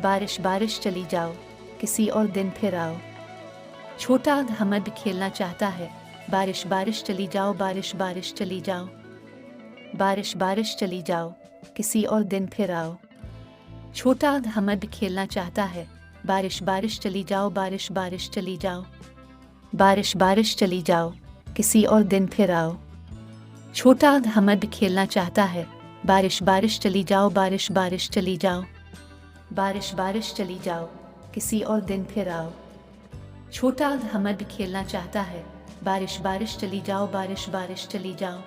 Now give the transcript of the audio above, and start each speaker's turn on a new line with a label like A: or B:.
A: बारिश बारिश चली जाओ, किसी और दिन फिर आओ। छोटा अहमद खेलना चाहता है, बारिश बारिश चली जाओ, बारिश बारिश चली जाओ। बारिश बारिश चली जाओ, किसी और दिन फिर आओ। छोटा अहमद खेलना चाहता है, बारिश बारिश चली जाओ, बारिश बारिश चली जाओ। बारिश बारिश चली जाओ, किसी और दिन फिर आओ। छोटा अहमद खेलना चाहता है, बारिश बारिश चली जाओ, बारिश बारिश चली जाओ। बारिश बारिश चली जाओ, किसी और दिन फिर आओ। छोटा अहमद खेलना चाहता है, बारिश बारिश चली जाओ, बारिश बारिश चली जाओ।